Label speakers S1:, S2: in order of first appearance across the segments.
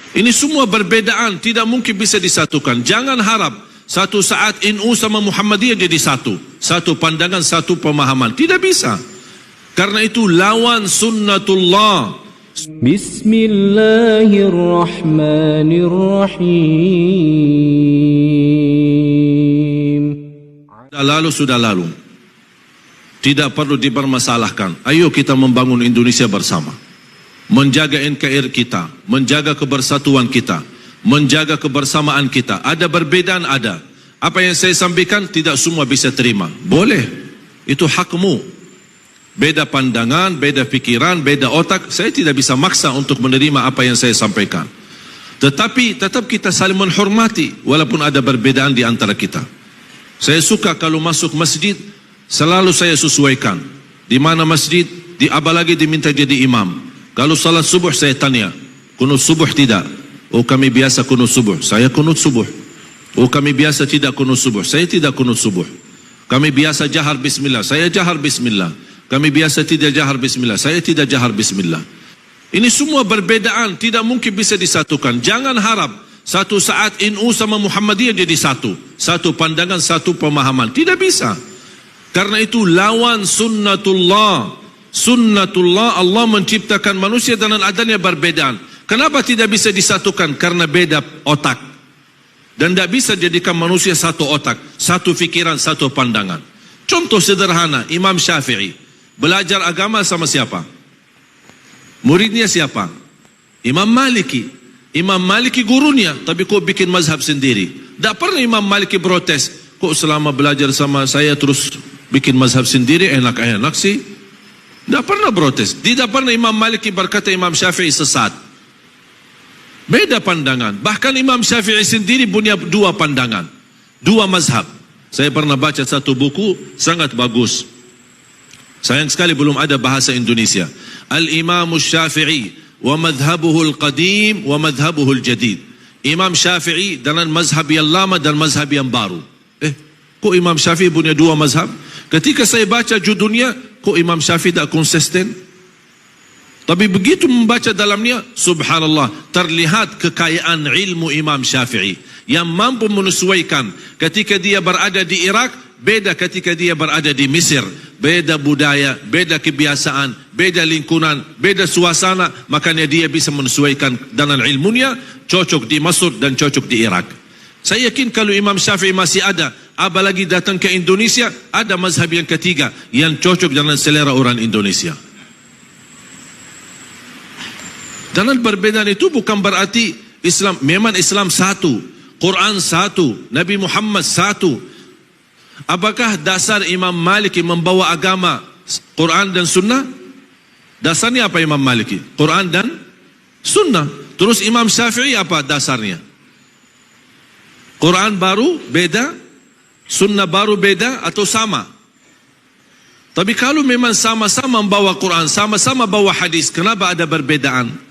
S1: Ini semua berbedaan, tidak mungkin bisa disatukan. Jangan harap satu saat NU sama Muhammadiyah jadi satu. Satu pandangan, satu pemahaman. Tidak bisa. Karena itu lawan sunnatullah. Bismillahirrahmanirrahim. Sudah lalu. Tidak perlu dipermasalahkan. Ayo kita membangun Indonesia bersama. Menjaga NKRI kita, menjaga kebersatuan kita, menjaga kebersamaan kita. Ada perbedaan, ada. Apa yang saya sampaikan tidak semua bisa terima. Boleh, itu hakmu. Beda pandangan, beda pikiran, beda otak. Saya tidak bisa maksa untuk menerima apa yang saya sampaikan. Tetapi tetap kita saling menghormati walaupun ada perbedaan di antara kita. Saya suka kalau masuk masjid, selalu saya sesuaikan. Di mana masjid, apalagi diminta jadi imam. Kalau salat subuh saya tanya, kunut subuh tidak? Oh kami biasa kunut subuh, saya kunut subuh. Oh kami biasa tidak kunut subuh, saya tidak kunut subuh. Kami biasa jahar bismillah, saya jahar bismillah. Kami biasa tidak jahar bismillah, saya tidak jahar bismillah. Ini semua berbedaan, tidak mungkin bisa disatukan. Jangan harap satu saat NU sama Muhammadiyah jadi satu. Satu pandangan, satu pemahaman. Tidak bisa. Karena itu lawan sunnatullah. Sunnatullah, Allah menciptakan manusia dengan adanya perbedaan. Kenapa tidak bisa disatukan? Karena beda otak. Dan tidak bisa jadikan manusia satu otak, satu fikiran, satu pandangan. Contoh sederhana, Imam Syafi'i belajar agama sama siapa? Muridnya siapa? Imam Maliki. Imam Maliki gurunya, tapi kok bikin mazhab sendiri? Tak pernah Imam Maliki protes. Kok selama belajar sama saya terus bikin mazhab sendiri, enak-enak sih? Tidak pernah protes. Tidak pernah Imam Maliki berkata Imam Syafi'i sesat. Beda pandangan. Bahkan Imam Syafi'i sendiri punya dua pandangan, dua mazhab. Saya pernah baca satu buku sangat bagus. Sayang sekali belum ada bahasa Indonesia. Al-Imam Syafi'i wa madhabuhu al-qadim wa madhabuhu al-jadid. Imam Syafi'i dengan mazhab yang lama dan mazhab yang baru. Kok Imam Syafi'i punya dua mazhab? Ketika saya baca judulnya, kok Imam Syafi'i tak konsisten? Tapi begitu membaca dalamnya, subhanallah, terlihat kekayaan ilmu Imam Syafi'i yang mampu menyesuaikan. Ketika dia berada di Irak, beda ketika dia berada di Mesir. Beda budaya, beda kebiasaan, beda lingkungan, beda suasana. Makanya dia bisa menyesuaikan dengan ilmunya, cocok di Mesir dan cocok di Irak. Saya yakin kalau Imam Syafi'i masih ada, apalagi datang ke Indonesia, ada mazhab yang ketiga yang cocok dengan selera orang Indonesia. Dan perbedaan itu bukan berarti Islam, memang Islam satu, Quran satu, Nabi Muhammad satu. Apakah dasar Imam Maliki membawa agama Quran dan Sunnah? Dasarnya apa Imam Maliki? Quran dan Sunnah. Terus Imam Syafi'i apa dasarnya? Quran baru beda, Sunnah baru beda atau sama? Tapi kalau memang sama-sama membawa Quran, sama-sama bawa hadis, kenapa ada perbedaan?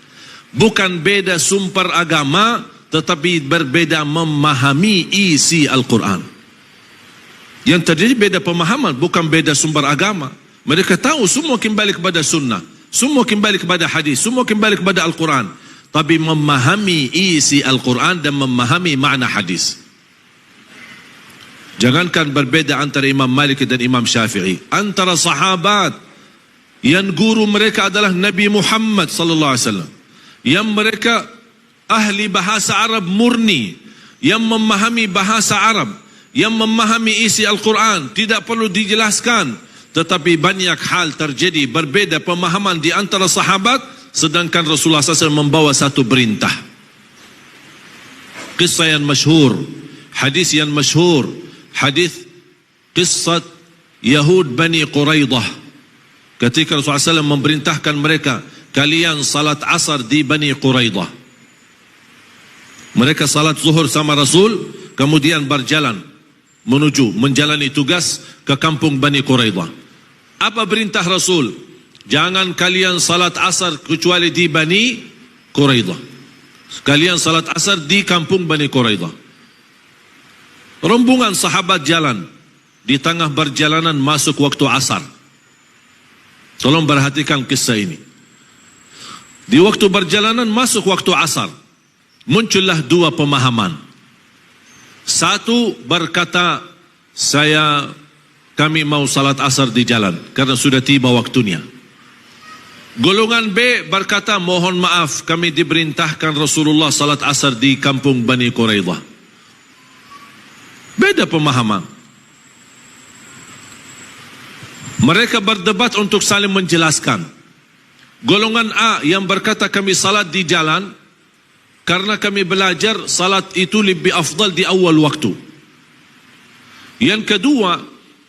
S1: Bukan beda sumber agama, tetapi berbeda memahami isi Al-Quran. Yang terjadi beda pemahaman, bukan beda sumber agama. Mereka tahu semua kembali kepada Sunnah, semua kembali kepada hadis, semua kembali kepada Al-Quran. Tapi memahami isi Al-Quran dan memahami makna hadis. Jangankan berbeda antara Imam Malik dan Imam Syafi'i, antara sahabat yang guru mereka adalah Nabi Muhammad sallallahu alaihi wasallam, yang mereka ahli bahasa Arab murni, yang memahami bahasa Arab, yang memahami isi Al-Quran, tidak perlu dijelaskan. Tetapi banyak hal terjadi berbeda pemahaman di antara sahabat. Sedangkan Rasulullah SAW membawa satu perintah. Kisah yang masyhur, hadis yang masyhur, hadis kisah Yahud Bani Quraidah. Ketika Rasulullah SAW memerintahkan mereka, kalian salat asar di Bani Quraidah. Mereka salat zuhur sama Rasul, kemudian berjalan menuju menjalani tugas ke kampung Bani Quraidah. Apa perintah Rasul? Jangan kalian salat asar kecuali di Bani Quraidah. Kalian salat asar di kampung Bani Quraidah. Rombongan sahabat jalan. Di tengah perjalanan masuk waktu asar. Tolong perhatikan kisah ini. Di waktu perjalanan masuk waktu asar. muncullah dua pemahaman. Satu berkata, kami mau salat asar di jalan karena sudah tiba waktunya. Golongan B berkata, mohon maaf, kami diperintahkan Rasulullah salat asar di kampung Bani Quraidah. Beda pemahaman. Mereka berdebat untuk saling menjelaskan. Golongan A yang berkata kami salat di jalan karena kami belajar salat itu lebih afdal di awal waktu. Yang kedua,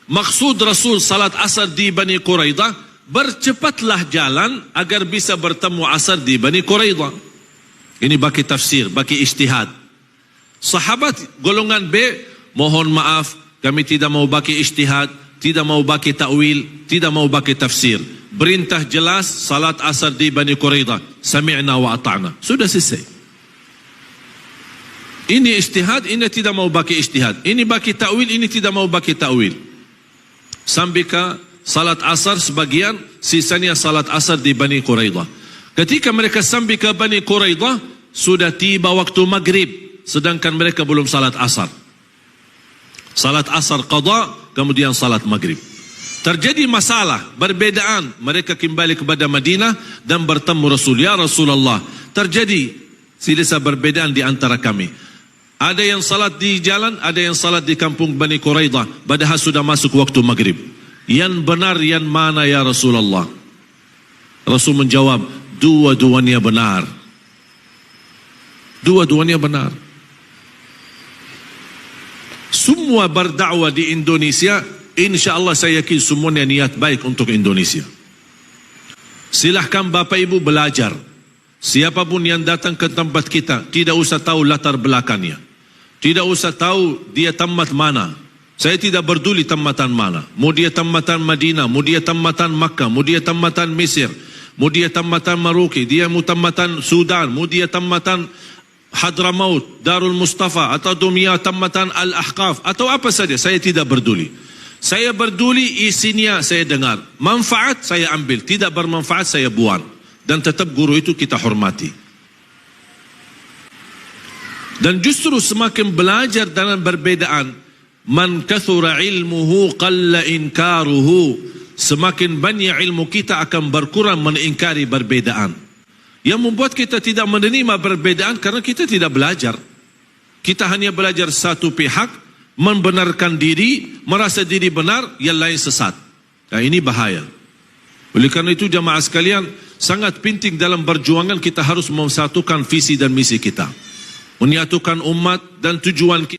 S1: maksud Rasul salat asar di Bani Quraidah, bercepatlah jalan agar bisa bertemu asar di Bani Quraidah. Ini bagi tafsir, bagi ijtihad. Sahabat golongan B, mohon maaf, kami tidak mau bagi ijtihad, tidak mau bagi ta'wil, tidak mau bagi tafsir. Perintah jelas, salat asar di Bani Quraidah. Sami'na wa ata'na. Sudah selesai. Ini ijtihad, ini tidak mau bagi ijtihad. Ini bagi ta'wil, ini tidak mau bagi ta'wil. Sambika salat asar sebagian, sisanya salat asar di Bani Quraidah. Ketika mereka sampai ke Bani Quraidah, sudah tiba waktu maghrib, sedangkan mereka belum salat asar. Salat asar qada, kemudian salat maghrib. Terjadi masalah, perbedaan. Mereka kembali kepada Madinah dan bertemu Rasul. Ya Rasulullah, terjadi silsilah perbedaan di antara kami. Ada yang salat di jalan, ada yang salat di kampung Bani Quraidah, padahal sudah masuk waktu maghrib. Yang benar yang mana ya Rasulullah? Rasul menjawab, dua-duanya benar. Dua-duanya benar. Semua berdakwah di Indonesia, insya-Allah saya yakin semuanya niat baik untuk Indonesia. Silahkan Bapak Ibu belajar. Siapapun yang datang ke tempat kita, tidak usah tahu latar belakangnya. Tidak usah tahu dia tamat mana. Saya tidak peduli tamatan mana. Mau dia tamatan Madinah, mau dia tamatan Makkah, mau dia tamatan Mesir, mau dia tamatan Maroke, dia mau tamatan Sudan, mau dia tamatan Hadramaut, Darul Mustafa, atau dunia tamatan Al-Ahqaf, atau apa saja, saya tidak peduli. Saya peduli isinya saya dengar. Manfaat saya ambil, tidak bermanfaat saya buang. Dan tetap guru itu kita hormati. Dan justru semakin belajar dalam perbedaan, man kathura ilmuhu qalla inkaruhu, semakin banyak ilmu kita akan berkurang mengingkari perbedaan. Yang membuat kita tidak menerima perbedaan karena kita tidak belajar. Kita hanya belajar satu pihak, membenarkan diri, merasa diri benar, yang lain sesat. Nah, ini bahaya. Oleh karena itu jamaah sekalian, sangat penting dalam perjuangan kita harus memsatukan visi dan misi kita, menyatukan umat dan tujuan kita.